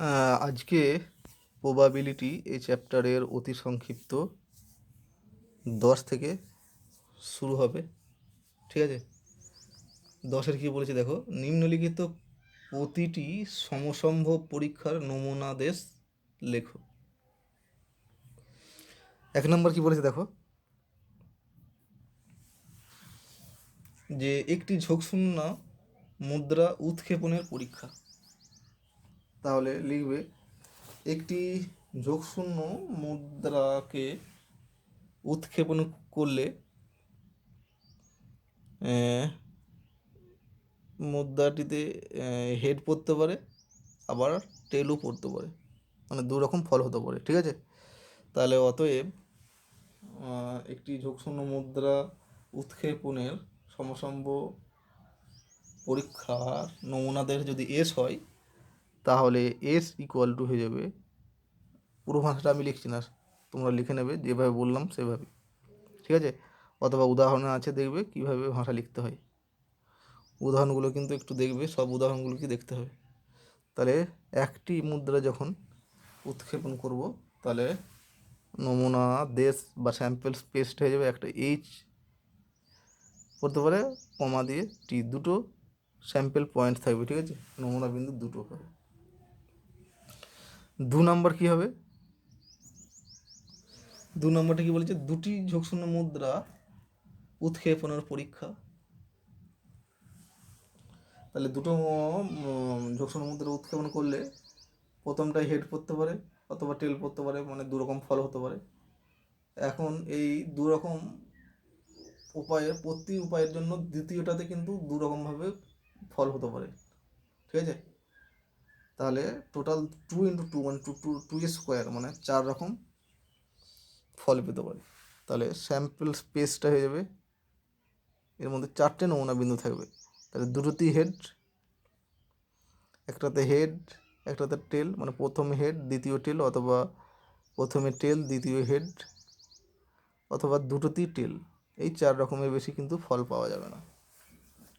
আজকে প্রবাবিলিটি এই চ্যাপ্টারের অতি সংক্ষিপ্ত 10 থেকে শুরু হবে। ঠিক আছে, 10-এর কী বলেছে দেখো, নিম্নলিখিত প্রতিটি সমসম্ভব পরীক্ষার নমুনাদেশ লেখো। 1 নম্বর কী বলেছে দেখো, যে একটি ঝোঁকশূন্য মুদ্রা উৎক্ষেপণের পরীক্ষা। তাহলে লিখবে একটি ঝোঁকশূন্য মুদ্রাকে উৎক্ষেপণ করলে মুদ্রাটিতে হেড পড়তে পারে, আবার টেলও পড়তে পারে, মানে দু রকম ফল হতে পারে। ঠিক আছে, তাহলে অতএব একটি ঝোঁকশূন্য মুদ্রা উৎক্ষেপণের সমসম্ভব পরীক্ষার নমুনাদের যদি এস হয়, তাহলে এস ইকুয়াল টু হয়ে যাবে, পুরো ভাষাটা আমি লিখছি না, তোমরা লিখে নেবে যেভাবে বললাম সেভাবে। ঠিক আছে, অথবা উদাহরণ আছে, দেখবে কিভাবে ভাষা লিখতে হয়। উদাহরণগুলো কিন্তু একটু দেখবে, সব উদাহরণগুলোকে দেখতে হবে। তাহলে একটি মুদ্রা যখন উৎক্ষেপণ করব, তাহলে নমুনা দেশ বা স্যাম্পল স্পেস হয়ে যাবে একটা এইচ পড়তে পারে, কমা দিয়ে টি, দুটো স্যাম্পল পয়েন্ট থাকবে। ঠিক আছে, নমুনা বিন্দু দুটো হবে। 2 নম্বর কী হবে, 2 নম্বরটা কী বলেছে, দুটি ঝোঁকশূন্য মুদ্রা উৎক্ষেপণের পরীক্ষা। তাহলে দুটো ঝোঁকশূন্য মুদ্রা উৎক্ষেপণ করলে প্রথমটাই হেড পড়তে পারে অথবা টেল পড়তে পারে, মানে দুরকম ফল হতে পারে। এখন এই দুরকম উপায়ের প্রতি উপায়ের জন্য দ্বিতীয়টাতে কিন্তু দুরকমভাবে ফল হতে পারে। ঠিক আছে, তাহলে টোটাল 2 × 2 মানে 2 স্কোয়ার, মানে 4 রকম ফল পেতে পারে। তাহলে স্যাম্পল স্পেসটা হয়ে যাবে, এর মধ্যে 4টে নমুনা বিন্দু থাকবে। তাহলে দুটোতেই হেড, একটাতে হেড একটাতে টেল, মানে প্রথমে হেড দ্বিতীয় টেল, অথবা প্রথমে টেল দ্বিতীয় হেড, অথবা দুটোতেই টেল। এই 4 রকমের বেশি কিন্তু ফল পাওয়া যাবে না।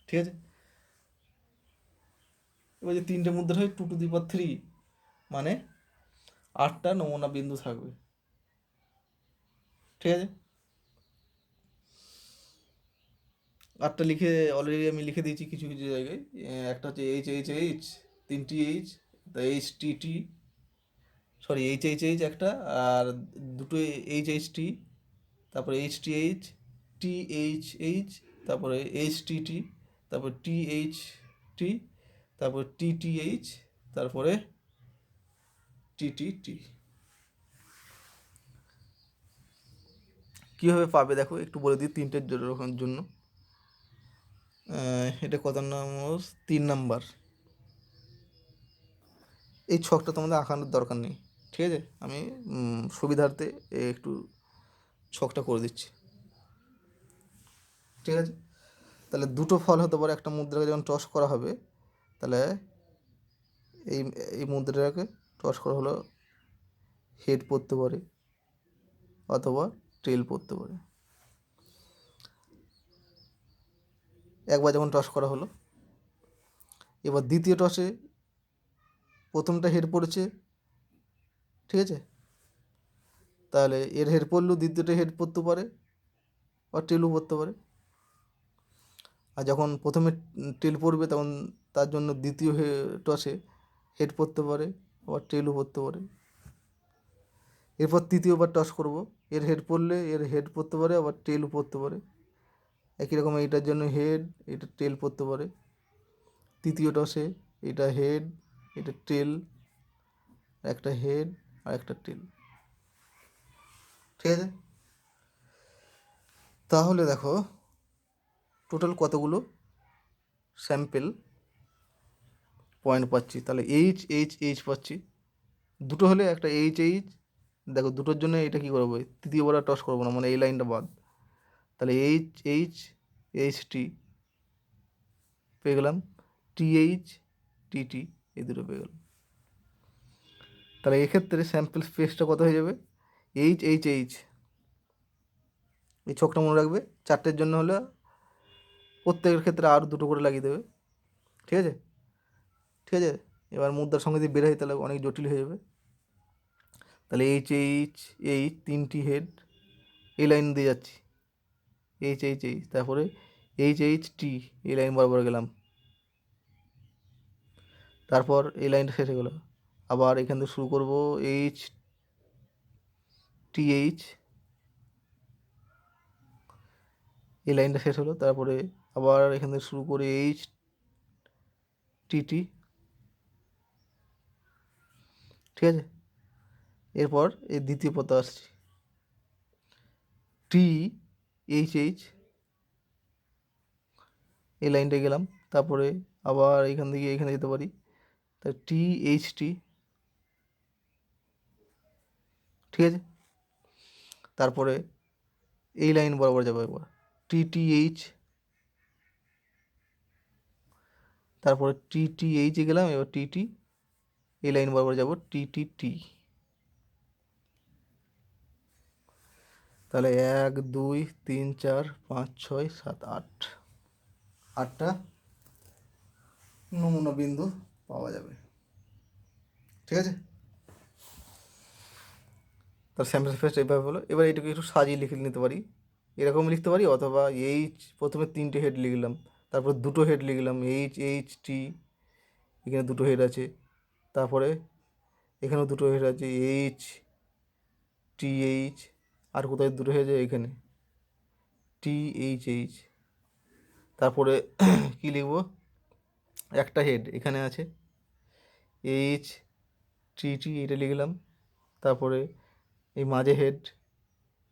ঠিক আছে, এবার যে 3টে মুদ্রা হয় 2⁻³ মানে 8টা নমুনা বিন্দু থাকবে। ঠিক আছে, 8টা লিখে অলরেডি আমি লিখে দিয়েছি কিছু কিছু জায়গায়। একটা হচ্ছে এইচ, 3টি এইচ, HTT, সরি এইচ একটা, আর দুটো এইচ, তারপরে THH, তারপরে HTT, তারপরে THT, তারপরে TTH, তারপরে TTT। কীভাবে পাবে দেখো একটু বলে দিই, 3টের জন্য। এটা কত নম্বর, 3 নাম্বার। এই ছকটা তোমাদের আঁকানোর দরকার নেই। ঠিক আছে, আমি সুবিধার্থে একটু ছকটা করে দিচ্ছি। ঠিক আছে, তাহলে দুটো ফল হতে পারে। একটা মুদ্রাকে যখন টস করা হবে, তাহলে এই এই মুদ্রাটাকে টস করা হলো, হেড পড়তে পারে অথবা টেল পড়তে পারে। একবার যখন টস করা হলো, এবার দ্বিতীয় টসে প্রথমটা হেড পড়েছে। ঠিক আছে, তাহলে এর হেড পড়লেও দ্বিতীয়টা হেড পড়তে পারে বা টেলও পড়তে পারে। আর যখন প্রথমে টেল পড়বে, তখন তার জন্য দ্বিতীয় টসে হেড পড়তে পারে আবার টেলও পড়তে পারে। এরপর তৃতীয়বার টস করব, এর হেড পড়লে এর হেড পড়তে পারে আবার টেলও পড়তে পারে। একই রকম এইটার জন্য হেড, এটা টেল পড়তে পারে। তৃতীয় টসে এটা হেড, এটা টেল, একটা হেড আর একটা টেল। ঠিক আছে, তাহলে দেখো টোটাল কতগুলো স্যাম্পেল পয়েন্ট পাচ্ছি। তাহলে এইচ পাচ্ছি, দুটো হলে একটা এইচ। দেখো দুটোর জন্য এটা কী করবো, তৃতীয়বার টস করবো না, মানে এই লাইনটা বাদ। তাহলে HT পেয়ে গেলাম, TT এই দুটো পেয়ে গেলাম। তাহলে এক্ষেত্রে স্যাম্পল স্পেসটা কত হয়ে যাবে, এইচ। এই ছকটা মনে রাখবে, 4টের জন্য হলে প্রত্যেকের ক্ষেত্রে আর দুটো করে লাগিয়ে দেবে। ঠিক আছে, ঠিক আছে, এবার মুদ্রার সঙ্গে যদি বের হয় তাহলে অনেক জটিল হয়ে যাবে। তাহলে এইচ এইচ এইচ 3টি হেড এই লাইন দিয়ে যাচ্ছি, এইচ এইচ এইচ, তারপরে এইচ এইচ টি এই লাইন বরাবর গেলাম, তারপর এই লাইনটা শেষ হয়ে গেলো। আবার এখান থেকে শুরু করব এইচ টি এইচ, এই লাইনটা শেষ হলো, তারপরে আবার এখান থেকে শুরু করে এইচ টি টি, ঠিক আছে। এরপর এই দ্বিতীয় পথে আসছি, টি এইচ এইচ এই লাইনটা গেলাম, তারপরে আবার এখান থেকে এখানে যেতে পারি, তা টি এইচ টি, ঠিক আছে। তারপরে এই লাইন বরাবর যাবো একবার, টি টি এইচ, তারপরে টি টি এইচে গেলাম, এবার টি টি এই লাইন বরাবর যাবো, টি টি টি। তাহলে 1 2 3 4 5 6 7 8, 8টা নমুনা বিন্দু পাওয়া যাবে, ঠিক আছে। তার স্যাম্পল স্পেস এইভাবে হলো। এবার এটাকে একটু সাজিয়ে লিখে নিতে পারি, এরকম লিখতে পারি, অথবা এইচ প্রথমে 3টে হেড লিখলাম, তারপর 2টো হেড লিখলাম, এইচ এইচ টি, এখানে 2টো হেড আছে, তারপরে এখানেও 2টো হেড আছে, এইচ টি এইচ, আর কোথায় 2টো হেড আছে, এখানে টি এইচ এইচ, তারপরে কি লিখব, একটা হেড এখানে আছে, এইচ টি টি এটা লিখলাম, তারপরে এই মাঝে হেড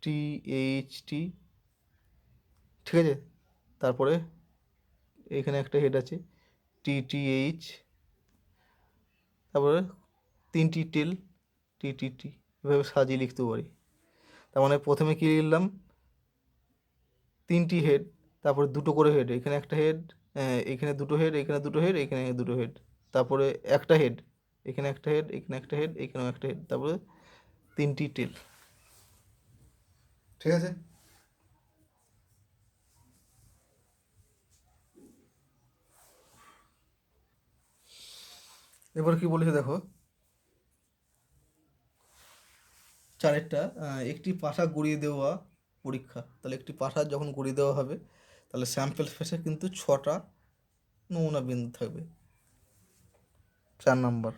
টি এইচ টি, ঠিক আছে। তারপরে এখানে একটা হেড আছে টি টি এইচ, তারপরে 3টি টেল টি টি টি, এভাবে সাজিয়ে লিখতে পারি। তার মানে প্রথমে কী লিখলাম, 3টি হেড, তারপরে 2টো করে হেড, এখানে একটা হেড, এখানে 2টো হেড, এখানে 2টো হেড, এখানে 2টো হেড, তারপরে একটা হেড, এখানে একটা হেড, এখানে একটা হেড, এখানেও একটা হেড, তারপরে 3টি টেল, ঠিক আছে। এবার কি বলেছে দেখো, 4টা একটি পাশা গড়িয়ে দেওয়া পরীক্ষা। তাহলে একটি পাশা যখন গড়িয়ে দেওয়া হবে, তাহলে স্যাম্পল স্পেসে কিন্তু 6টা নমুনা বিন্দু থাকবে। 4 নাম্বার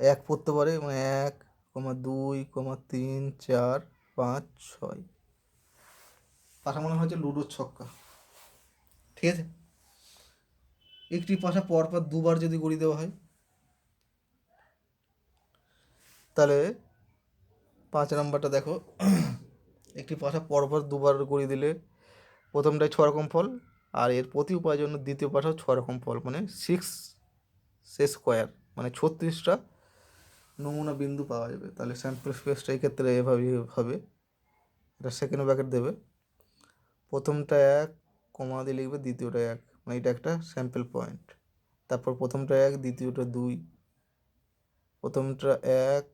1 পড়তে পারে, মানে 1, 2, 3, 4, 5, 6, পাশা মনে হচ্ছে লুডোর ছক্কা, ঠিক আছে। একটি পাশা পরপর 2বার যদি গড়িয়ে দেওয়া হয়, তাহলে 5 নাম্বারটা দেখো, একটি পাশা পরপর 2বার গড়িয়ে দিলে প্রথমটায় 6 রকম ফল, আর এর প্রতি উপায়ের জন্য দ্বিতীয় পাশাও 6 রকম ফল, মানে 6 স্কোয়ার, মানে 36টা নমুনা বিন্দু পাওয়া যাবে। তাহলে স্যাম্পল স্পেসটা এই ক্ষেত্রে এভাবেই হবে, এটা সেকেন্ড ব্র্যাকেট দেবে, প্রথমটা 1 কমা দিয়ে লিখবে, দ্বিতীয়টা 1, মানে এটা একটা স্যাম্পল পয়েন্ট। তারপর প্রথমটা 1, দ্বিতীয়টা 2, প্রথমটা 1,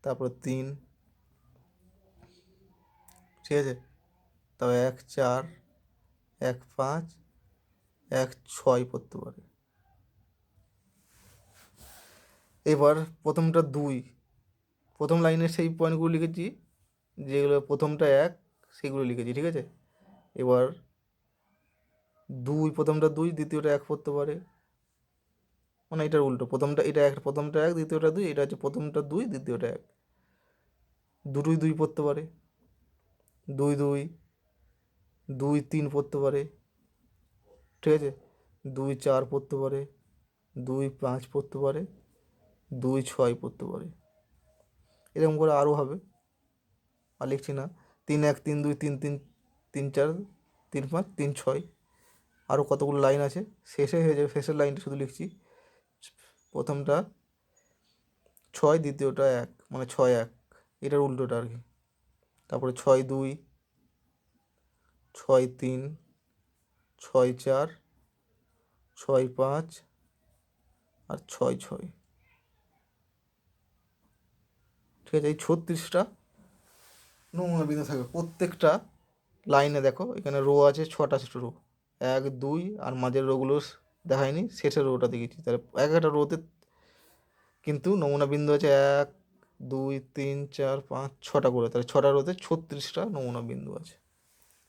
তারপর 3, ঠিক আছে। তারপর 1 4, 1 5, 1 6 পড়তে পারে। এবার প্রথমটা 2, প্রথম লাইনের সেই পয়েন্টগুলো লিখেছি, যেগুলো প্রথমটা 1 সেগুলো লিখেছি, ঠিক আছে। এবার 2, প্রথমটা 2, দ্বিতীয়টা 1 পড়তে পারে, মানে এটার উল্টো, প্রথমটা এটা 1, প্রথমটা 1, দ্বিতীয়টা 2, এটা হচ্ছে প্রথমটা 2, দ্বিতীয়টা 1, দুটোই 2 পড়তে পারে, 2 2, 2 3 পড়তে পারে, ঠিক আছে, 2 4 পড়তে পারে, 2 5 পড়তে পারে, 2 6 পড়তে পারে, এরকম করে আরও হবে, আর লিখছি না। 3 1, 3 2, 3 3, 3 4, 3 5, 3 6, আরও কতগুলো লাইন আছে, শেষে হয়ে যাবে, শেষের লাইনটা শুধু লিখছি, প্রথমটা 6, দ্বিতীয়টা 1, মানে 6 1, এটার উল্টোটা আর কি। তারপরে 6 2, 6 3, 6 4, 6 5, আর 6 6, ঠিক আছে। এই 36টা নমুনা বিন্দু থাকবে প্রত্যেকটা লাইনে। দেখো এখানে রো আছে 6টা রো, 1 2, আর মাঝের রোগুলো দেখায়নি, শেষের রোটা দেখেছি। তাহলে এক একটা রোতে কিন্তু নমুনা বিন্দু আছে 1 2 3 4 5 6টা করে, তাহলে 6টা রোতে 36টা নমুনা বিন্দু আছে।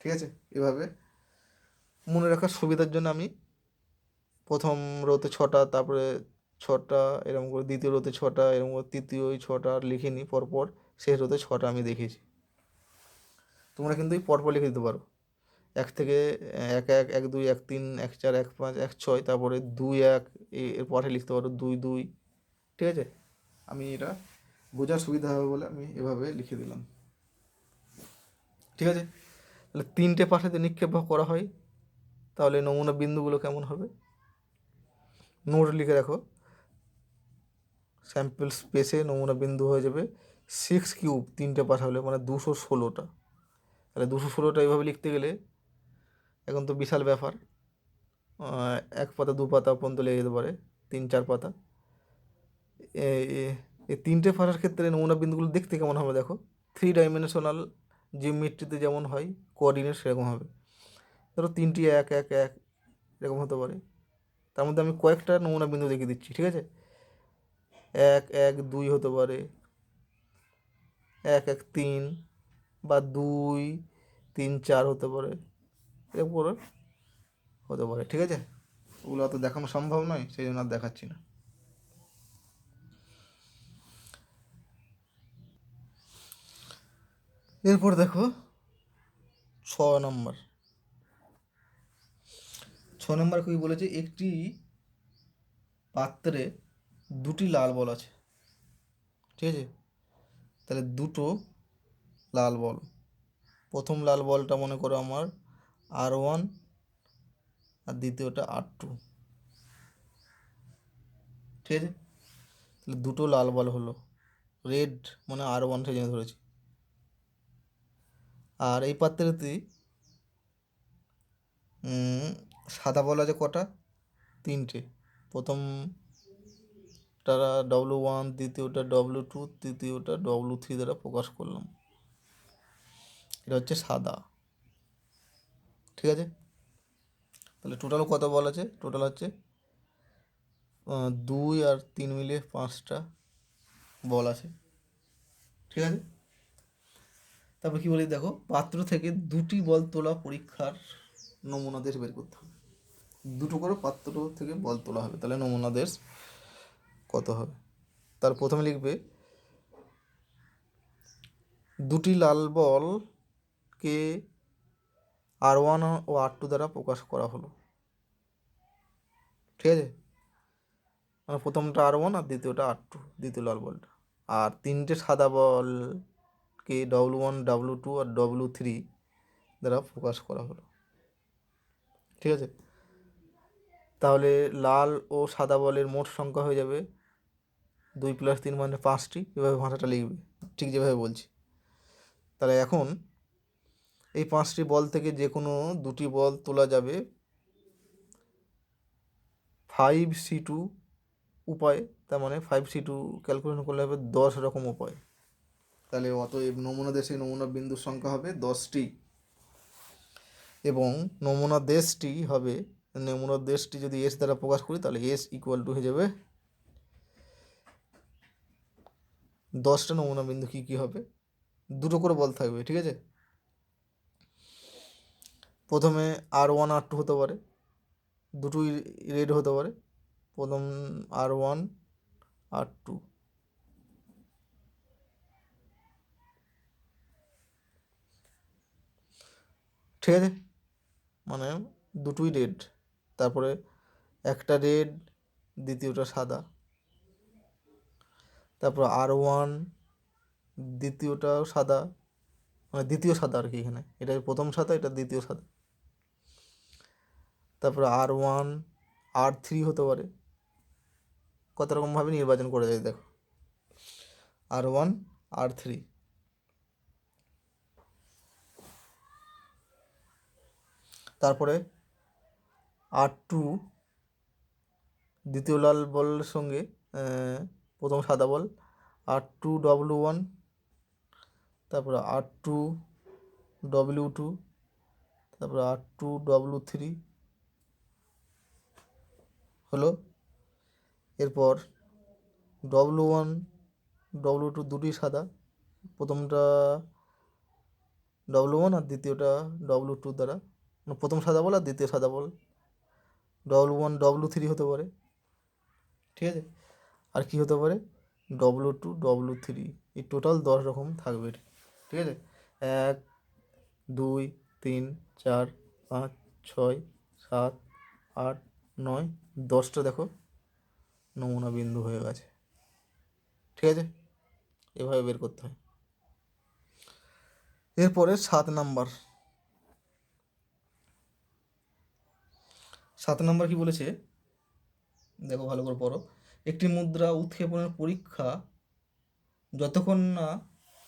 ঠিক আছে, এভাবে মনে রাখার সুবিধার জন্য আমি প্রথম রোতে 6টা, তারপরে 6টা এরকম করে, দ্বিতীয় রোতে 6টা এরকম করে, তৃতীয় 6টা লিখিনি পরপর, শেষ রোতে 6টা আমি দেখেছি। তোমরা কিন্তু এই পরপর লিখে দিতে পারো, 1 থেকে 1 1 1 2 1 3 1 4 1 5 1 6, তারপরে 2 1 এর পরে লিখতে পারো 2 2। ঠিক আছে, আমি এটা বোঝার সুবিধা হবে বলে আমি এভাবে লিখে দিলাম। ঠিক আছে, তাহলে 3টে পাশাতে নিক্ষেপ করা হয়, তাহলে নমুনা বিন্দুগুলো কেমন হবে? নোট লিখে রাখো, স্যাম্পল স্পেসে নমুনা বিন্দু হয়ে যাবে 6³ 3টে পাশা হলে মানে 216টা। তাহলে 216টা এইভাবে লিখতে গেলে এখন তো বিশাল ব্যাপার, 1 পাতা 2 পাতা পর্যন্ত লেগে যেতে পারে, 3 4 পাতা। এই 3টে পাশার ক্ষেত্রে নমুনা বিন্দুগুলো দেখতে কেমন হবে দেখো, 3 ডাইমেনশনাল জিওমেট্রিতে যেমন হয় কোঅর্ডিনেট সেরকম হবে। ধরো 3টি 1 1 1 এরকম হতে পারে। তার মধ্যে আমি কয়েকটা নমুনা বিন্দু দেখিয়ে দিচ্ছি। ঠিক আছে, 1 1 2 হতে পারে, 1 1 3 বা 2 3 4 হতে পারে, এরকম করে হতে পারে। ঠিক আছে, ওগুলো অত দেখানো সম্ভব নয়, সেই জন্য আর দেখাচ্ছি না। এরপর দেখো 6 নম্বর। 6 নম্বর কী বলেছে, একটি পাত্রে 2টি লাল বল আছে। ঠিক আছে, তাহলে 2টো লাল বল, প্রথম লাল বলটা মনে করো আমার R1 আর দ্বিতীয়টা R2। ঠিক আছে, তাহলে 2টো লাল বল হলো, রেড মানে R1 সেই জন্য ধরেছি। আর এই পাত্রেতে সাদা বল আছে কটা? 3টে, প্রথমটা W1, দ্বিতীয়টা W2, তৃতীয়টা W3 দ্বারা প্রকাশ করলাম। এটা হচ্ছে সাদা। ঠিক আছে, তাহলে টোটাল কত বল আছে? টোটাল হচ্ছে 2 আর 3 মিলিয়ে 5টা বল আছে। ঠিক আছে, তারপর কী বলি দেখো, পাত্র থেকে 2টি বল তোলা পরীক্ষার নমুনা দেশ বের করতে হবে। 2টো করে পাত্র থেকে বল তোলা হবে, তাহলে নমুনা দেশ কত হবে? তার প্রথমে লিখবে 2টি লাল বলকে R1 ও R2 দ্বারা প্রকাশ করা হলো। ঠিক আছে, মানে প্রথমটা R1 আর দ্বিতীয়টা R2, দ্বিতীয় লাল বলটা। আর 3টে সাদা বলকে W1 W2 আর W3 দ্বারা প্রকাশ করা হলো। ঠিক আছে, তাহলে লাল ও সাদা বলের মোট সংখ্যা হয়ে যাবে 2 + 3 মানে 5টি। এভাবে ভাষাটা লিখবে ঠিক যেভাবে বলছি। তাহলে এখন এই 5টি বল থেকে যে কোনো 2টি বল তোলা যাবে 5C2 উপায়, তার মানে 5C2 ক্যালকুলেশন করলে হবে 10 রকম উপায়। তাহলে অতএব নমুনা দেশে নমুনা বিন্দুর সংখ্যা হবে 10টি, এবং নমুনা দেশটি হবে, নমুনা দেশটি যদি S দ্বারা প্রকাশ করি তাহলে S = হয়ে যাবে 10টা নমুনা বিন্দু। কী কী হবে? 2টো করে বল থাকবে। ঠিক আছে, প্রথমে R1 R2 হতে পারে, দুটোই রেড হতে পারে, প্রথম R1 R2। ঠিক আছে, মানে দুটোই রেড, তারপরে একটা রেড দ্বিতীয়টা সাদা, তারপর R1 দ্বিতীয়টাও সাদা, মানে দ্বিতীয় সাদা আর কি, এখানে এটা প্রথম সাদা, এটা দ্বিতীয় সাদা। তারপর R1 R3 হতে পারে, কত রকমভাবে নির্বাচন করা যায় দেখো, R1 R3। তারপরে R2 দ্বিতীয় লাল বলের সঙ্গে প্রথম সাদা বল R2 W1, তারপরে R2 W2, তারপরে R2 W3, হলো। এরপর W1 W2 দুটোই সাদা, প্রথমটা W1 আর দ্বিতীয়টা W2 দ্বারা, প্রথম সাদা বল আর দ্বিতীয় সাদা বল W1 W3 হতে পারে, ঠিক আছে। আর কি হতে পারে W2 W3, এই টোটাল 10 রকম থাকবে, ঠিক আছে। 1 2 3 4 5 6 7 8 9 10টা দেখো নমুনা বিন্দু হয়ে গেছে, ঠিক আছে। এভাবে বের করতে হয়। এরপরে 7 নাম্বার কি বলেছে দেখো ভালো করে পড়ো। একটি মুদ্রা উৎক্ষেপণের পরীক্ষা যতক্ষণ না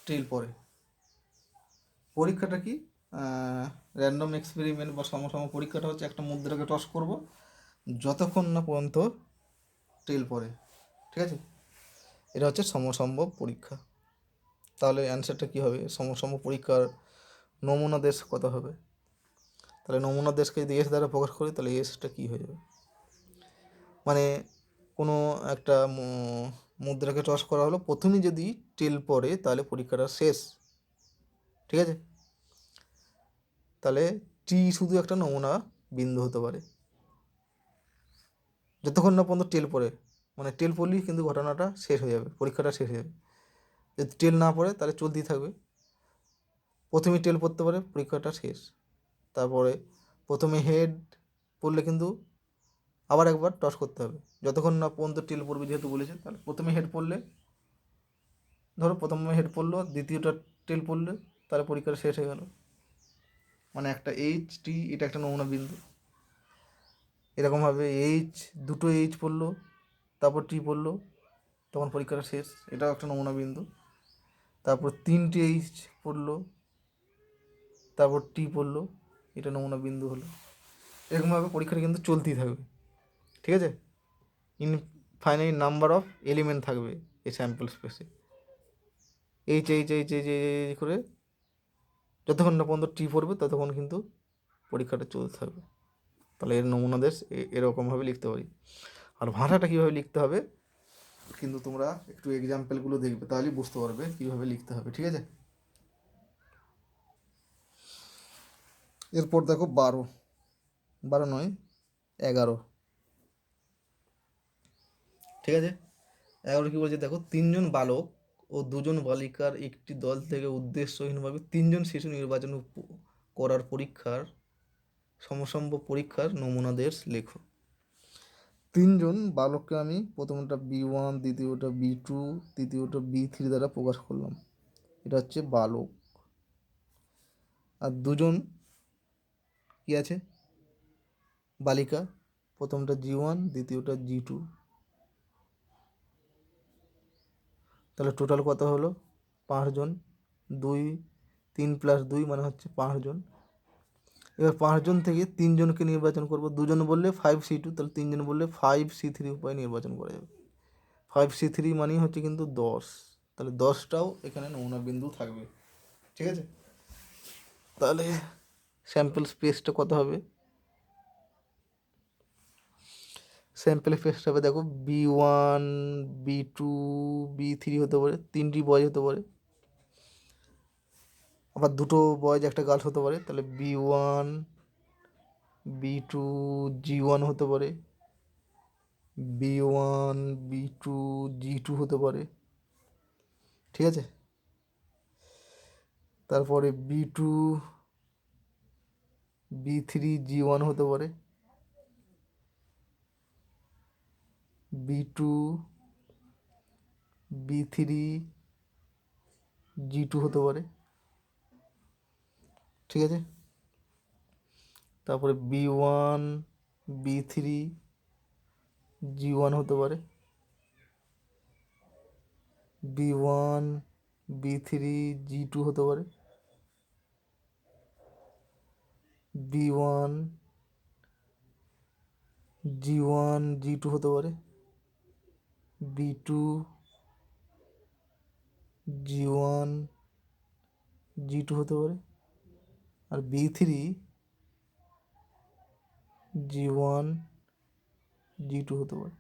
টেল পড়ে। পরীক্ষাটা কি, র্যান্ডম এক্সপেরিমেন্ট বা সমসম পরীক্ষাটা হচ্ছে একটা মুদ্রাকে টস করব যতক্ষণ না পর্যন্ত টেল পড়ে, ঠিক আছে। এটা হচ্ছে সমসম্ভব পরীক্ষা। তাহলে অ্যান্সারটা কী হবে, সমসম পরীক্ষার নমুনা দেশ কত হবে। তাহলে নমুনা দেশকে যদি এস দ্বারা প্রকাশ করি তাহলে এসটা কী হয়ে যাবে, মানে কোনো একটা মুদ্রাকে টস করা হলো, প্রথমেই যদি টেল পড়ে তাহলে পরীক্ষাটা শেষ, ঠিক আছে। তাহলে টি শুধু একটা নমুনা বিন্দু হতে পারে যতক্ষণ না পর্যন্ত টেল পড়ে, মানে টেল পড়লেই কিন্তু ঘটনাটা শেষ হয়ে যাবে, পরীক্ষাটা শেষ হয়ে যাবে। যদি টেল না পড়ে তাহলে চলতেই থাকবে, প্রথমে টেল পড়তে পারে পরীক্ষাটা শেষ। তারপরে প্রথমে হেড পড়লে কিন্তু আবার একবার টস করতে হবে যতক্ষণ না পর্যন্ত টেল পড়বে, যেহেতু বলেছে। তাহলে প্রথমে হেড পড়লে, ধরো প্রথমে হেড পড়লো, দ্বিতীয়টা টেল পড়লে, তাহলে পরীক্ষাটা শেষ হয়ে গেল, মানে একটা এইচ টি এটা একটা নমুনা বিন্দু। এরকমভাবে দুটো এইচ পড়লো, তারপর টি পড়লো, তখন পরীক্ষাটা শেষ, এটাও একটা নমুনা বিন্দু। তারপর 3টে এইচ পড়লো, তারপর টি পড়লো, এটা নমুনা বিন্দু হলো। এরকমভাবে পরীক্ষাটা কিন্তু চলতেই থাকবে, ঠিক আছে। ইনফাইনাইট নাম্বার অফ এলিমেন্ট থাকবে এই স্যাম্পল স্পেসে, H H H H H করে যতক্ষণ না পর্যন্ত টি পড়বে ততক্ষণ কিন্তু পরীক্ষাটা চলতে থাকবে। তাহলে এর নমুনা দেশ এরকমভাবে লিখতে পারি। আর ভাষাটা কীভাবে লিখতে হবে কিন্তু তোমরা একটু এক্সাম্পলগুলো দেখবে, তাহলেই বুঝতে পারবে কীভাবে লিখতে হবে, ঠিক আছে। এরপর দেখো 12 নয় 11, ঠিক আছে। 11 কী বলছে দেখো, 3জন বালক ও 2জন বালিকার একটি দল থেকে উদ্দেশ্যহীনভাবে 3জন শিশু নির্বাচন করার পরীক্ষার সমসম্ভব পরীক্ষার নমুনাদের লেখো। 3জন বালককে আমি প্রথমটা B1, দ্বিতীয়টা B2, তৃতীয়টা B3 দ্বারা প্রকাশ করলাম, এটা হচ্ছে বালক। আর 2জন কি আছে বালিকা, প্রথমটা G1, দ্বিতীয়টা G2, তাহলে টোটাল কত হলো 5জন, 3 + 2 মানে হচ্ছে 5জন। এবার 5জন থেকে 3জনকে নির্বাচন করব, 2জন বললে 5C2, তাহলে 3জন বললে 5C3 উপায় নির্বাচন করা যাবে। 5C3 মানেই হচ্ছে কিন্তু 10, তাহলে 10টাও এখানে নমুনা বিন্দু থাকবে, ঠিক আছে। তাহলে স্যাম্পল স্পেসটা কত হবে, স্যাম্পল স্পেসটা হবে দেখো B1, B2, B3 হতে পারে, 3টি বয়েজ হতে পারে, আবার 2টো বয়েজ একটা গার্লস হতে পারে, তাহলে B1, B2, G1 হতে পারে, B1, B2, G2 হতে পারে, ঠিক আছে। তারপরে B2, B3, G1 হতে পারে, B2, B3, G2 হতে পারে, ঠিক আছে। তারপরে B1, B3, G1 হতে পারে, B1, B3, G2 হতে পারে, B1, G1, G2 হতে পারে, B2, G1, G2 হতে পারে, আর B3, G1, G2 হতে পারে।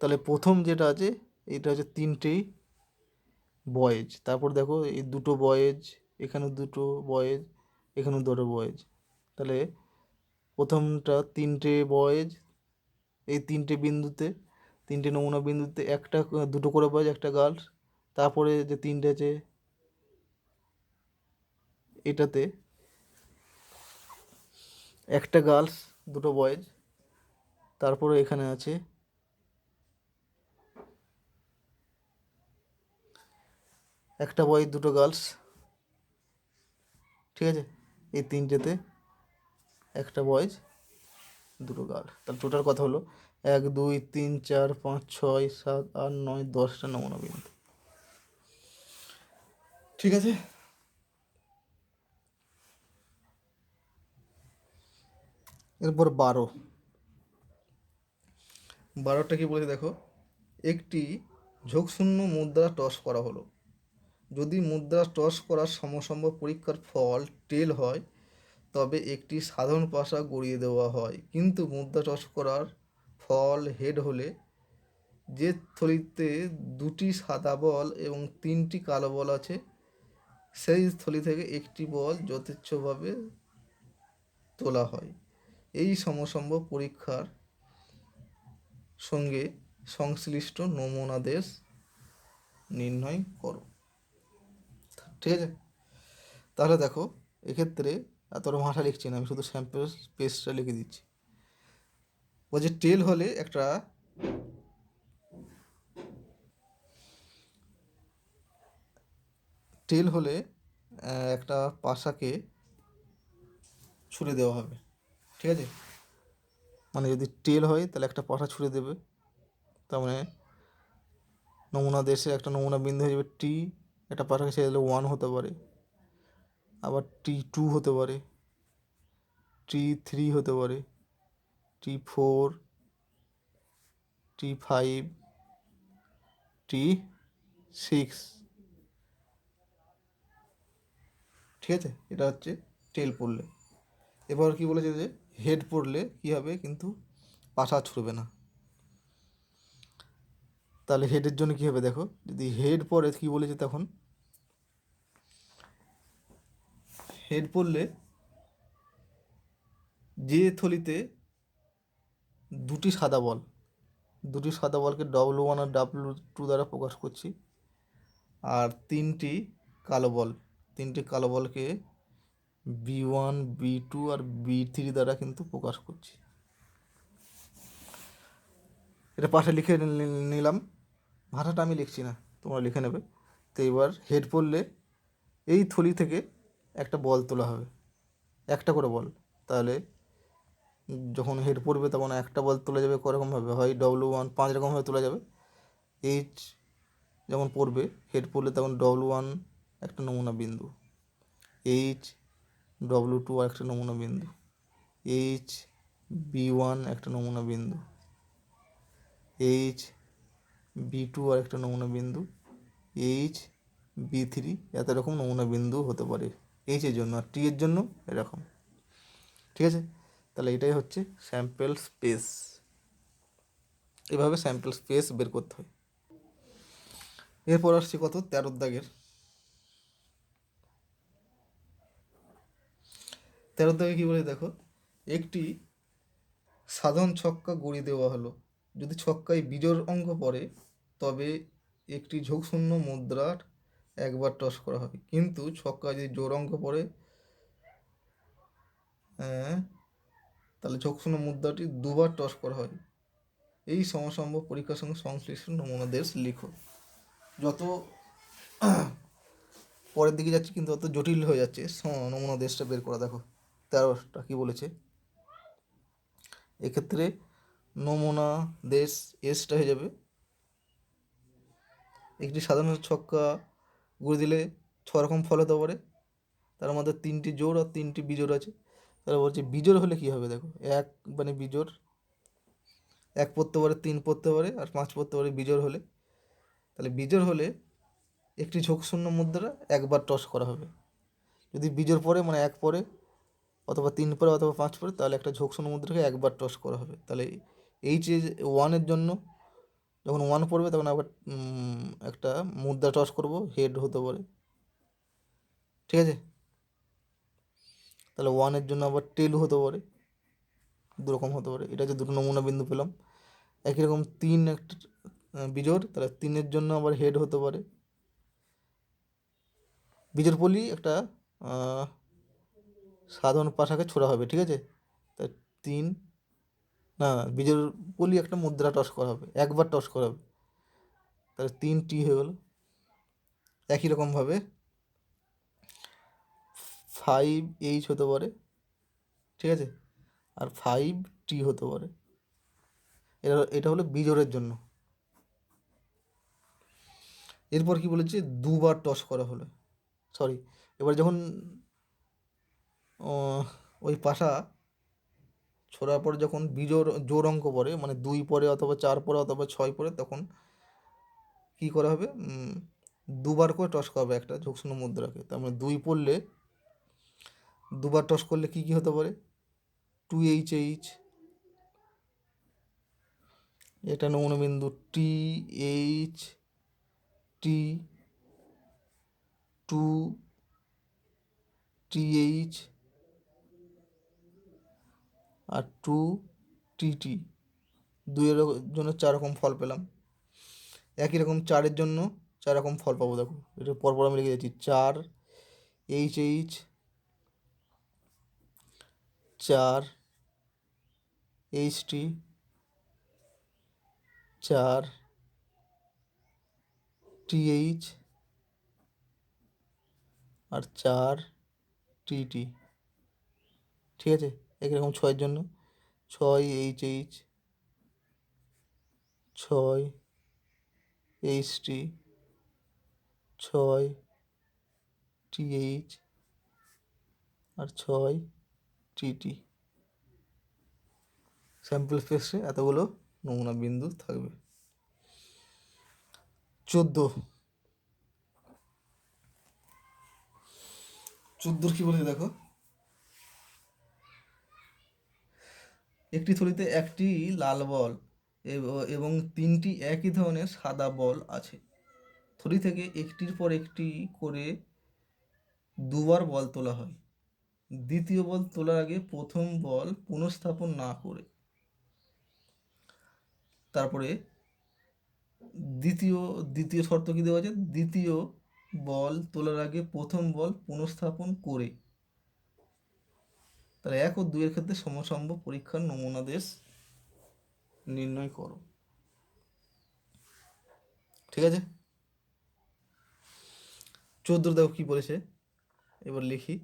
তাহলে প্রথম যেটা আছে এটা হচ্ছে তিনটেই বয়েজ, তারপর দেখো এই দুটো বয়েজ, এখানে দুটো বয়েজ, এখানেও দুটো বয়েজ। তাহলে প্রথমটা তিনটে বয়েজ, এই তিনটে বিন্দুতে, তিনটে নমুনা বিন্দুতে একটা দুটো করে বয়েজ, একটা গার্লস। তারপরে যে তিনটে আছে এটাতে একটা গার্লস, দুটো বয়েজ। তারপরে এখানে আছে একটা বয়েজ, দুটো গার্লস, ঠিক আছে। এই তিনটেতে একটা বয়েজ, দুটো গার্ল। তাহলে টোটাল কথা হলো 1 2 3 4 5 6 7 8 9 10টা নমুনা বিন্দু, ঠিক আছে। এরপর 12টা কি বলেছে দেখো, একটি ঝোঁকশূন্য মুদ্রা টস করা হলো। যদি মুদ্রা টস করার সমসম্ভব পরীক্ষার ফল টেল হয় তবে একটি সাধারণ পাশা গড়িয়ে দেওয়া হয়, কিন্তু মুদ্রা টস করার ফল হেড হলে যে থলিতে দুটি সাদা বল এবং তিনটি কালো বল আছে সেই থলি থেকে একটি বল যথেচ্ছভাবে তোলা হয়। এই সমসম্ভব পরীক্ষার সঙ্গে সংশ্লিষ্ট নমুনাদেশ নির্ণয় করো, ঠিক আছে। তাহলে দেখো এক্ষেত্রে এতটা ভাষা লিখছি না, আমি শুধু স্যাম্পল স্পেসটা লিখে দিচ্ছি। বলছে টেল হলে একটা পাশাকে ছুঁড়ে দেওয়া হবে, ঠিক আছে। মানে যদি টেল হয় তাহলে একটা পাশা ছুঁড়ে দেবে, তার মানে নমুনা দেশে একটা নমুনা বিন্দু হয়ে যাবে টি, একটা পাশাকে ছেড়ে দিলে 1 হতে পারে, আবার T2 হতে পারে, T3 হতে পারে, T4, T5, T6, ঠিক আছে। এটা হচ্ছে টেল পড়লে। এবার কি বলেছে যে হেড পড়লে কি হবে, কিন্তু পাশা ছুড়বে না। তাহলে হেডের জন্য কি হবে দেখো, যদি হেড পড়ে কি বলেছে, তখন হেড পড়লে যে থলিতে দুটি সাদা বলকে W1 আর W2 দ্বারা প্রকাশ করছি, আর তিনটি কালো বলকে B1 B2 আর B3 দ্বারা কিন্তু প্রকাশ করছি। এটা পাশে লিখে নিলাম, ভাষাটা আমি লিখছি না, তোমরা লিখে নেবে। তো এবার হেড পড়লে এই থলি থেকে একটা বল তোলা হবে, একটা করে বল। তাহলে যখন হেড পড়বে তখন একটা বল তোলা যাবে করকমভাবে, হয় W1 5 রকমভাবে তোলা যাবে। এইচ যেমন পড়বে, হেড পড়লে তখন W1 একটা নমুনা বিন্দু, এইচ W2 আর একটা নমুনা বিন্দু, এইচ B1 একটা নমুনা বিন্দু, এইচ B2 আর একটা নমুনা বিন্দু, এইচ B3, এত রকম নমুনা বিন্দু হতে পারে এইচের জন্য, আর টি এর জন্য এরকম, ঠিক আছে। তাহলে এটাই হচ্ছে স্যাম্পল স্পেস। এভাবে স্যাম্পল স্পেস বের করতে হয়। এরপর আসছি কত 13 দাগের। 13 দাগে কী বলে দেখো, একটি সাধারণ ছক্কা গড়িয়ে দেওয়া হলো। যদি ছক্কায় বিজোড় অঙ্ক পড়ে তবে একটি ঝোঁকশূন্য মুদ্রার একবার টস করা হবে, কিন্তু ছক্কায় যদি জোড় অঙ্ক পড়ে তাহলে ঝোঁকশূন্য মুদ্রাটি দুবার টস করা হয়। এই সমসম্ভব পরীক্ষার সঙ্গে সংশ্লিষ্ট নমুনাদেশ লিখো। যত পরের দিকে যাচ্ছে কিন্তু অত জটিল হয়ে যাচ্ছে নমুনা দেশটা বের করা। দেখো 13টা কী বলেছে, এক্ষেত্রে নমুনা দেশ এসটা হয়ে যাবে, একটি সাধারণ ছক্কা গুঁড়ে দিলে 6 রকম ফল হতে পারে, তার মধ্যে 3টি জোড় আর 3টি বিজোড় আছে। তারা বলছে বিজোড় হলে কী হবে দেখো, 1 মানে বিজোড়, 1 পড়তে পারে, 3 পড়তে পারে আর 5 পড়তে পারে বিজোড় হলে। তাহলে বিজোড় হলে একটি ঝোঁকশূন্য মুদ্রা একবার টস করা হবে। যদি বিজোড় পড়ে মানে 1 পড়ে অথবা 3 পড়ে অথবা 5 পড়ে, তাহলে একটা ঝোঁকশূন্য মুদ্রাকে একবার টস করা হবে। তাহলে এইচে ওয়ানের জন্য যখন ওয়ান পড়বে তখন আবার একটা মুদ্রা টস করব, হেড হতে পারে, ঠিক আছে। তাহলে ওয়ানের জন্য আবার টেল হতে পারে, দুরকম হতে পারে। এটা হচ্ছে দুটো নমুনা বিন্দু পেলাম। একই রকম তিন একটা বিজোড়, তাহলে তিনের জন্য আবার হেড হতে পারে। বিজোড় পলি একটা সাধারণ পাশাকে ছোড়া হবে, ঠিক আছে। তাই তিন, না বিজোড় পলি একটা মুদ্রা টস করা হবে, একবার টস করা হবে, তাহলে 3T হয়ে গেল। একই রকমভাবে 5H হতে পারে, ঠিক আছে, আর 5T হতে পারে। এটা হলো বিজোড়ের জন্য। এরপর কি বলেছে, দুবার টস করা হলো, সরি, এবার যখন ওই পাশা ছোড়ার পরে যখন বিজোড় জোড় অঙ্ক পড়ে, মানে 2 পরে অথবা 4 পরে অথবা 6 পরে, তখন কি করা হবে, দুবার করে টস করা হবে একটা ঝুকশূন্য মুদ্রাকে। তার মানে 2 পড়লে দুবার টস করলে কি কি হতে পারে, 2H, এটা নমুনা বিন্দু TH, T, 2TH আর 2TT। 2-এর জন্য 4 রকম ফল পেলাম। একই রকম 4-এর জন্য 4 রকম ফল পাবো। দেখো এটা পরপর আমি লিখে দিচ্ছি, 4HH, 4HT, 4TH আর 4TT, ঠিক আছে। একই রকম 6-এর জন্য 6HH, 6HT, 6TH আর 6TT। স্যাম্পল স্পেসে এতগুলো নমুনা বিন্দু থাকবে। 14 কি বলেছে দেখো, একটি থলিতে একটি লাল বল এবং 3টি একই ধরনের সাদা বল আছে। থলি থেকে একটির পর একটি করে দুবার বল তোলা হয়। দ্বিতীয় বল তোলার আগে প্রথম বল পুনঃস্থাপন না করে, তারপরে দ্বিতীয় শর্ত কি দেওয়া আছে, দ্বিতীয় বল তোলার আগে প্রথম বল পুনঃস্থাপন করে। তাহলে 1 ও 2-এর ক্ষেত্রে সমসম্ভব পরীক্ষার নমুনা দেশ নির্ণয় করো, ঠিক আছে। 14 দেখো কি বলেছে, এবার লিখি।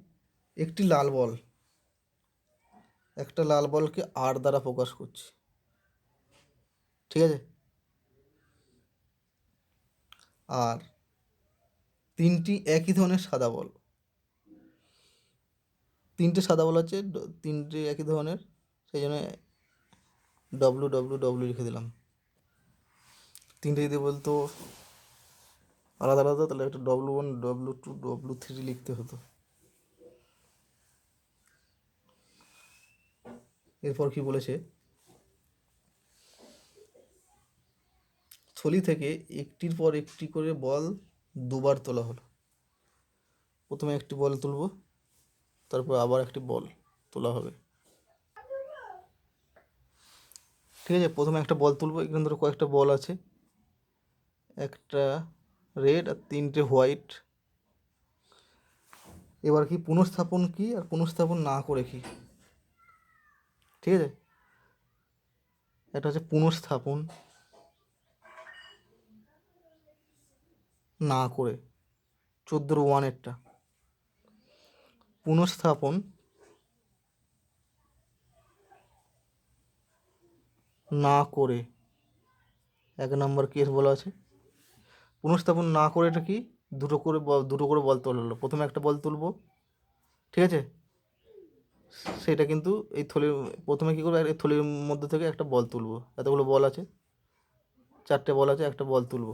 একটা লাল বলকে R দ্বারা প্রকাশ করছি, ঠিক আছে। আর 3টি একই ধরনের সাদা বল, 3টে সাদা বল আছে, 3টে একই ধরনের, সেই জন্য WWW লিখে দিলাম। 3টে যদি বলতো আলাদা আলাদা, তাহলে একটা W1, W2, W3 লিখতে হতো। এরপর কি বলেছে, থলি থেকে একটির পর একটি করে বল দুবার তোলা হলো। প্রথমে একটি বল তুলব, তারপর আবার একটি বল তোলা হবে, ঠিক আছে। প্রথমে একটা বল তুলব, এখানে ধরো কয়েকটা বল আছে, একটা রেড আর 3টে হোয়াইট। এবার কি পুনঃস্থাপন কি আর পুনঃস্থাপন না করে কি, ঠিক আছে। এটা হচ্ছে পুনঃস্থাপন না করে, 14-1-এরটা পুনঃস্থাপন না করে 1 নম্বর কেস বলা আছে। পুনঃস্থাপন না করে এটা কি, দুটো করে বল তোলা হলো। প্রথমে একটা বল তুলব, ঠিক আছে। সেটা কিন্তু এই থলির, প্রথমে কী করবো, এই থলির মধ্যে থেকে একটা বল তুলব। এতগুলো বল আছে, 4টে বল আছে, একটা বল তুলব।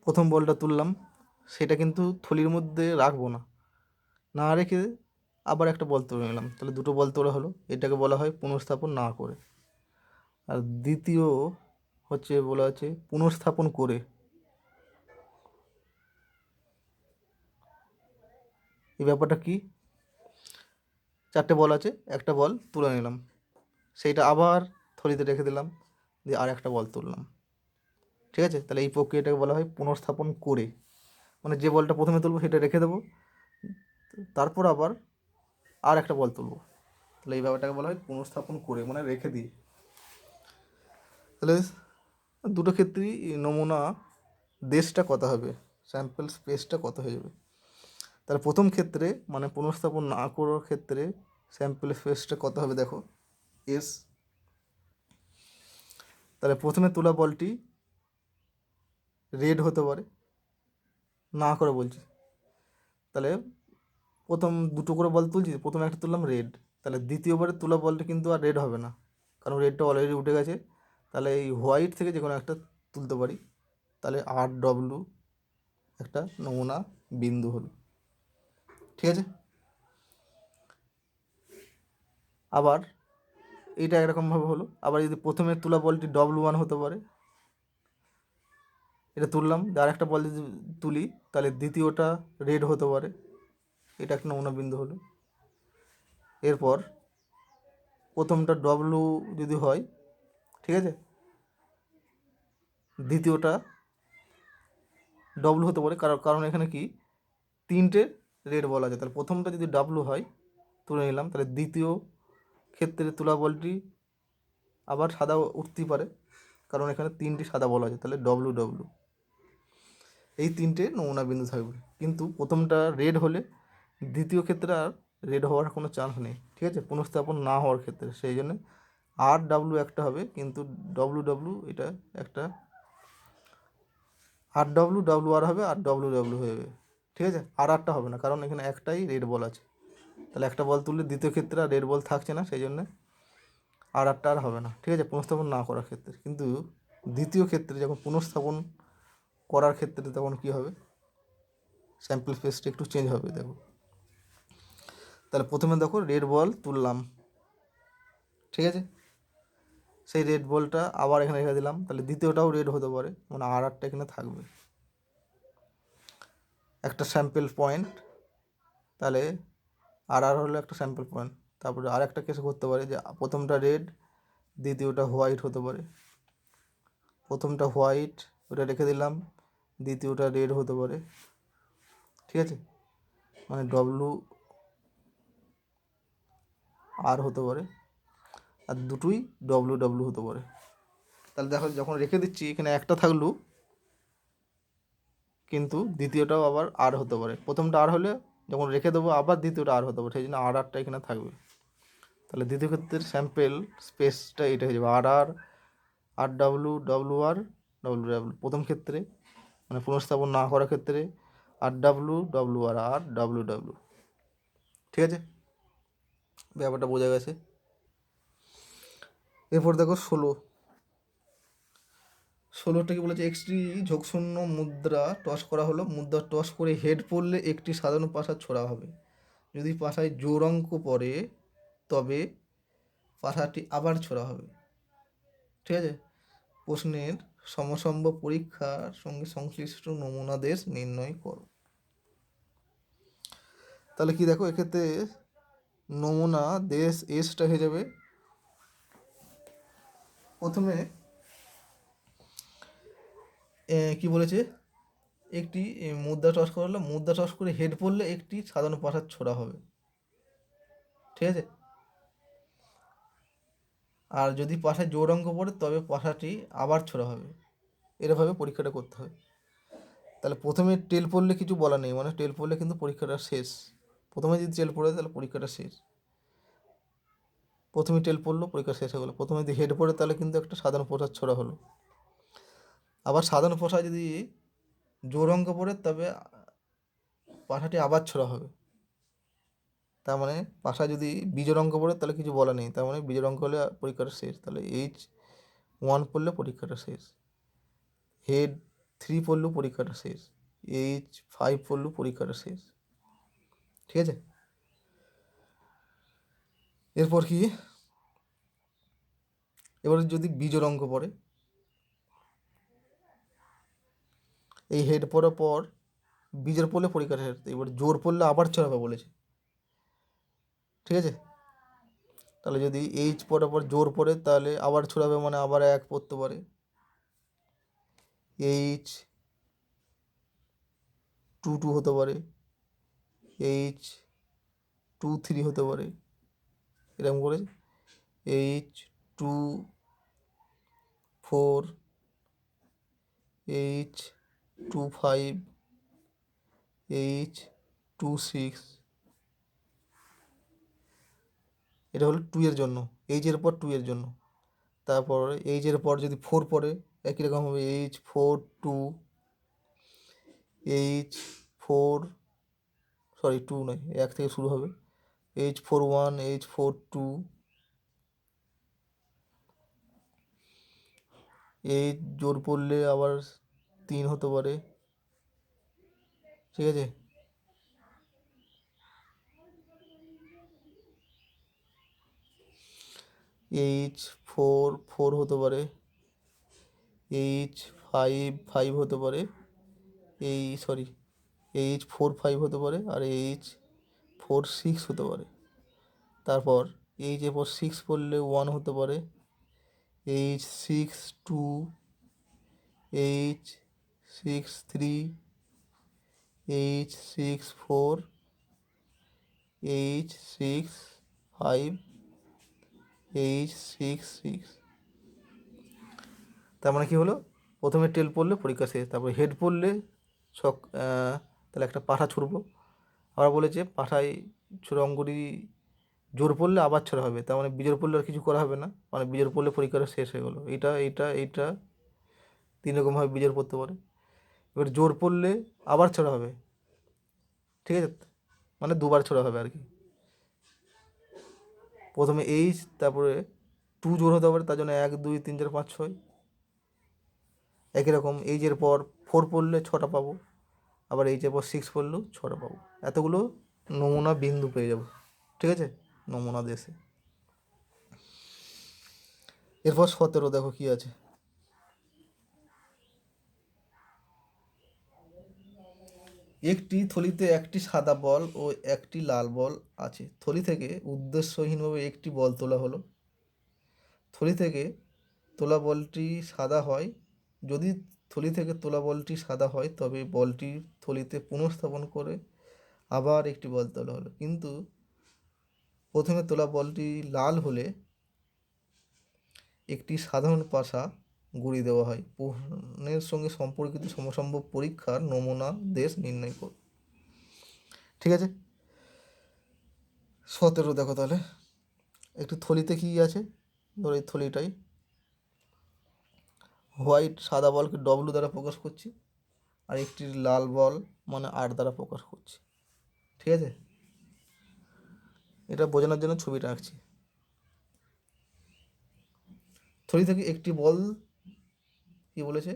প্রথম বলটা তুললাম, সেটা কিন্তু থলির মধ্যে রাখবো না, না রেখে আবার একটা বল তুলে নিলাম, তাহলে দুটো বল তোলা হলো, এটাকে বলা হয় পুনঃস্থাপন না করে। আর দ্বিতীয় হচ্ছে বলা হচ্ছে পুনঃস্থাপন করে। এই ব্যাপারটা কি, চারটে বল আছে, একটা বল তুলে নিলাম, সেইটা আবার থলিতে রেখে দিলাম, দিয়ে আর একটা বল তুললাম। ঠিক আছে, তাহলে এই প্রক্রিয়াটাকে বলা হয় পুনঃস্থাপন করে। মানে যে বলটা প্রথমে তুলবো সেটা রেখে দেবো, তারপর আবার আর একটা বল তুলবো, তাহলে এই ব্যাপারটাকে বলা হয় পুনঃস্থাপন করে, মানে রেখে দিয়ে। তাহলে দুটো ক্ষেত্রেই নমুনা দেশটা কত হবে, স্যাম্পল স্পেসটা কত হয়ে যাবে। তাহলে প্রথম ক্ষেত্রে মানে পুনঃস্থাপন না করার ক্ষেত্রে স্যাম্পল স্পেসটা কত হবে দেখো, এস। তাহলে প্রথমে তোলা বলটি রেড হতে পারে, না করে বলছি, তাহলে প্রথম দুটো করে বল তুলছি, প্রথমে একটা তুললাম রেড, তাহলে দ্বিতীয়বারে তোলা বলটা কিন্তু আর রেড হবে না, কারণ রেডটা অলরেডি উঠে গেছে। তাহলে এই হোয়াইট থেকে যে কোনো একটা তুলতে পারি, তাহলে RW একটা নমুনা বিন্দু হলো। ঠিক আছে, আবার এইটা একরকমভাবে হলো। আবার যদি প্রথমে তোলা বলটি W1 হতে পারে, এটা তুললাম, আর একটা বল যদি তুলি তাহলে দ্বিতীয়টা রেড হতে পারে, এটা একটা নমুনা বিন্দু হলো। এরপর প্রথমটা W যদি হয়, ঠিক আছে, দ্বিতীয়টা W হতে পারে, কারণ কারণ এখানে কি তিনটে রেড বল আছে, তাহলে প্রথমটা যদি W হয় তুলে নিলাম, তাহলে দ্বিতীয় ক্ষেত্রে তোলা বলটি আবার সাদা উঠতেই পারে, কারণ এখানে তিনটি সাদা বল আছে, তাহলে WW। এই তিনটে নমুনা বিন্দু থাকবে, কিন্তু প্রথমটা রেড হলে দ্বিতীয় ক্ষেত্রে আর রেড হওয়ার কোনো চান্স নেই। ঠিক আছে, পুনঃস্থাপন না হওয়ার ক্ষেত্রে, সেই জন্য RW একটা হবে, কিন্তু WW এটা একটা, RW হবে, আর WW হয়ে যাবে। ঠিক আছে, আরটা হবে না, কারণ এখানে একটাই রেড বল আছে, তাহলে একটা বল তুললে দ্বিতীয় ক্ষেত্রে আর রেড বল থাকছে না, সেই জন্য আরটা আর হবে না। ঠিক আছে, পুনঃস্থাপন না করার ক্ষেত্রে। কিন্তু দ্বিতীয় ক্ষেত্রে যখন পুনঃস্থাপন করার ক্ষেত্রে তখন কী হবে, স্যাম্পল স্পেসটা একটু চেঞ্জ হবে। দেখো, তাহলে প্রথমে দেখো রেড বল তুললাম, ঠিক আছে, সেই রেড বলটা আবার এখানে রেখে দিলাম, তাহলে দ্বিতীয়টাও রেড হতে পারে, মানে আরটা এখানে থাকবে, একটা স্যাম্পল পয়েন্ট। তাহলে হলো একটা স্যাম্পল পয়েন্ট। তারপরে আর একটা কেস করতে পারে যে প্রথমটা রেড, দ্বিতীয়টা হোয়াইট হতে পারে, প্রথমটা হোয়াইট ওটা রেখে দিলাম, দ্বিতীয়টা রেড হতে পারে। ঠিক আছে, মানে WR হতে পারে, আর দুটোই WW হতে পারে। তাহলে দেখো যখন রেখে দিচ্ছি এখানে একটা থাকলো, কিন্তু দ্বিতীয়টাও আবার আর হতে পারে, প্রথমটা আর হলে যখন রেখে দেবো আবার দ্বিতীয়টা আর হতে পারে, সেই জন্য আরটা এখানে থাকবে। তাহলে দ্বিতীয় ক্ষেত্রের স্যাম্পেল স্পেসটা এটা হয়ে যাবে RW প্রথম ক্ষেত্রে মানে পুনঃস্থাপন না করার ক্ষেত্রে RW। ঠিক আছে, ব্যাপারটা বোঝা গেছে। এরপর দেখো 16টা কি বলেছে, একটি ঝোঁকশূন্য মুদ্রা টস করা হলো, মুদ্রা টস করে হেড পড়লে একটি সাধারণ পাশা ছোড়া হবে, যদি পাশায় জোর অঙ্ক পড়ে তবে পাশাটি আবার ছোড়া হবে। ঠিক আছে, প্রশ্নের সমসম্ভব পরীক্ষার সঙ্গে সংশ্লিষ্ট নমুনা দেশ নির্ণয় করো। তাহলে কি দেখো, এক্ষেত্রে নমুনা দেশ এসটা হয়ে যাবে, প্রথমে কি বলেছে, একটি মুদ্রা টস করা হলো, মুদ্রা টস করে হেড পড়লে একটি সাধারণ পাশা ছোড়া হবে। ঠিক আছে, আর যদি পাশায় জোর অঙ্ক পড়ে তবে পাশাটি আবার ছোড়া হবে, এরভাবে পরীক্ষাটা করতে হবে। তাহলে প্রথমে টেল পড়লে কিছু বলা নেই, মানে টেল পড়লে কিন্তু পরীক্ষাটা শেষ। প্রথমে যদি টেল পড়ে তাহলে পরীক্ষাটা শেষ, প্রথমে টেল পড়লো পরীক্ষা শেষ হয়ে গেলো। প্রথমে যদি হেড পড়ে তাহলে কিন্তু একটা সাধারণ প্রসাদ ছোড়া হলো, আবার সাধারণ প্রসাদ যদি জোর অঙ্ক পড়ে তবে পাশাটি আবার ছোড়া হবে। তার মানে পাশা যদি বিজোড় অঙ্ক পড়ে তাহলে কিছু বলা নেই, তার মানে বিজোড় অঙ্ক হলে পরীক্ষাটা শেষ। তাহলে H1 পড়লে পরীক্ষাটা শেষ, H3 পড়লেও পরীক্ষাটা শেষ, H5 পড়লেও পরীক্ষাটা শেষ। ঠিক আছে, এরপর কি, এবারে যদি বিজোড় অঙ্ক পড়ে, এই হেড পড়ার পর বিজোড় পড়লে পরীক্ষার হেড, এবার জোর পড়লে আবার ছড়াবে বলেছে, ঠিক আছে। তাহলে যদি এইচ পড়ার পর জোর পড়ে তাহলে আবার ছড়াবে, মানে আবার এক পড়তে পারে, এইচ টু টু হতে পারে, এইচ 2 3 হতে পারে, এরকম করে H2 4, H2 5, H2 6, এটা হলো 2 এর জন্য, এইচের পর 2 এর জন্য। তারপর এইচের পর যদি 4 পড়ে একই রকম হবে, H4 2, H4, সরি 2 নয়, 1 থেকে শুরু হবে, H4 1, H4 2, এইচ জোর পড়লে আবার 3 হতে পারে, ঠিক আছে। H4 4 হতে পারে, H5 5 হতে পারে, H4 5 হতে পারে, আর H4 6 হতে পারে। তারপর এরপর 6 পড়লে 1 হতে পারে, H6 2, H6 3, H6 4, H6 5, H6 6। তার মানে কী হলো, প্রথমে টেল পড়লে পরীক্ষা শেষ, তারপরে হেড পড়লে ছক, তাহলে একটা পাঠা ছুড়বো। আবার বলেছে পাঠায় ছোড়া অঙ্কটি জোর পড়লে আবার ছড়া হবে, তার মানে বিজোড় পড়লে আর কিছু করা হবে না, মানে বিজোড় পড়লে পরীক্ষাটা শেষ হয়ে গেলো। এইটা 3 রকমভাবে বিজোড় পড়তে পারে। এবার জোর পড়লে আবার ছড়া হবে, ঠিক আছে, মানে দুবার ছড়া হবে আর কি। প্রথমে এইচ, তারপরে 2 জোর হতে পারে, তার জন্য 1 2 3 4 5 6। একই রকম এইচের পর 4 পড়লে 6টা পাবো, আবার এইচের পর 6 পড়লেও 6টা পাবো। এতগুলো নমুনা বিন্দু পেয়ে যাব, ঠিক আছে, নমুনা দেশে। এরপর 17 দেখো কি আছে। একটি থলিতে একটি সাদা বল ও একটি লাল বল আছে। থলি থেকে উদ্দেশ্যহীনভাবে একটি বল তোলা হলো। থলি থেকে তোলা বলটি সাদা হয়। যদি থলি থেকে তোলা বলটি সাদা হয় তবে বলটি থলিতে পুনঃস্থাপন করে আবার একটি বল তোলা হলো। কিন্তু প্রথমে তোলা বলটি লাল হলে একটি সাধারণ পাশা গুঁড়িয়ে দেওয়া হয়। প্রশ্নের সঙ্গে সম্পর্কিত সমসম্ভব পরীক্ষার নমুনা দেশ নির্ণয় করো, ঠিক আছে। 17 দেখো তাহলে, একটি থলিতে কী আছে, ধরো এই থলিটাই হোয়াইট, সাদা বলকে ডব্লু দ্বারা প্রকাশ করছি, আর একটি লাল বল মানে আর দ্বারা প্রকাশ করছি, ঠিক আছে। এটা বোঝানোর জন্য ছবিটা আঁকছি। থলি থেকে একটি বল, কি বলেছে,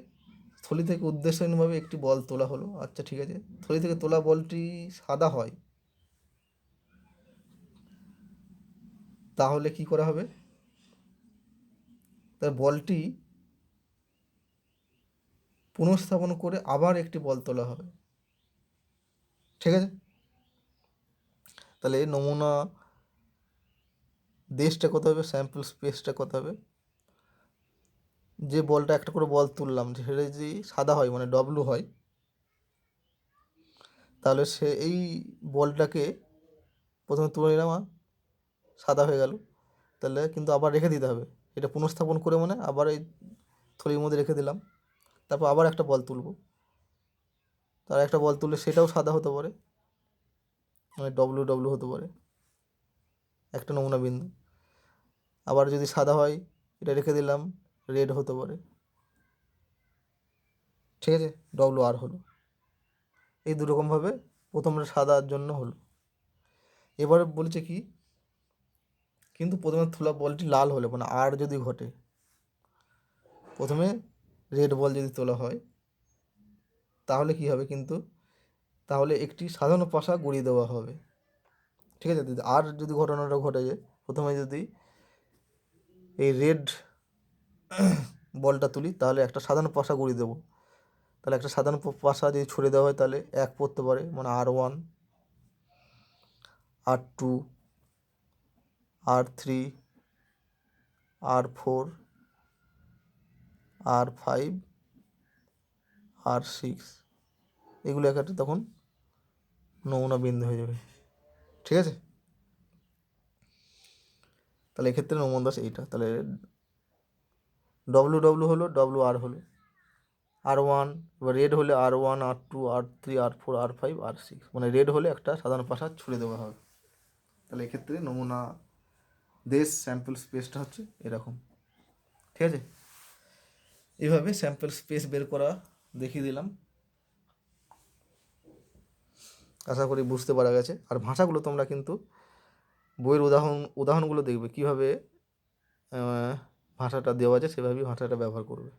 থলি থেকে উদ্দেশ্যহীনভাবে একটি বল তোলা হলো, আচ্ছা ঠিক আছে। থলি থেকে তোলা বলটি সাদা হয়, তাহলে কি করা হবে, তার বলটি পুনঃস্থাপন করে আবার একটি বল তোলা হবে, ঠিক আছে। তাহলে নমুনা দেশটা কত হবে, স্যাম্পল স্পেসটা কত হবে, যে বলটা একটা করে বল তুললাম সেটা যদি সাদা হয় মানে ডব্লু হয়, তাহলে সে এই বলটাকে প্রথমে তুলে নিলাম, সাদা হয়ে গেল, তাহলে কিন্তু আবার রেখে দিতে হবে, এটা পুনঃস্থাপন করে মানে আবার এই থলির মধ্যে রেখে দিলাম, তারপর আবার একটা বল তুলব, তার একটা বল তুললে সেটাও সাদা হতে পারে, মানে ডব্লু ডব্লু হতে পারে, একটা নমুনা বিন্দু। আবার যদি সাদা হয় এটা রেখে দিলাম, রেড হতে পারে, ঠিক আছে, ডব্লু আর হলো। এই দুরকমভাবে প্রথমটা সাদার জন্য হলো। এবার বলেছে কি, কিন্তু প্রথমে তোলা বলটি লাল হলে মানে আর যদি ঘটে, প্রথমে রেড বল যদি তোলা হয় তাহলে কি হবে, কিন্তু তাহলে একটি সাধারণ পাশা গুঁড়িয়ে দেওয়া হবে, ঠিক আছে। আর যদি ঘটনাটা ঘটে যায় প্রথমে যদি এই রেড বলটা তুলি তাহলে একটা সাধারণ পাশা গড়িয়ে দেবো। তাহলে একটা সাধারণ পাশা যদি ছড়িয়ে দেওয়া হয় তাহলে 1 পড়তে পারে, মানে R1, R2, R3, R4, R5, R6, এগুলো একটা তখন নমুনা বিন্দু হয়ে যাবে। ঠিক আছে, তাহলে এক্ষেত্রে নমুনা দাস এইটা। তাহলে ডব্লু হলো, WR হলো R1, এবার রেড হলে R1, R2, R3, R4, R5, R6, মানে রেড হলে একটা সাধারণ পাশা ছুড়ে দেওয়া হবে। তাহলে এক্ষেত্রে নমুনা দেশ স্যাম্পল স্পেসটা হচ্ছে এরকম। ঠিক আছে, এইভাবে স্যাম্পল স্পেস বের করা দেখিয়ে দিলাম, আশা করি বুঝতে পারা গেছে। আর ভাষাগুলো তোমরা কিন্তু বইয়ের উদাহরণগুলো দেখবে কীভাবে ভাষাটা দেওয়া আছে, সেভাবেই ভাষাটা ব্যবহার করবে।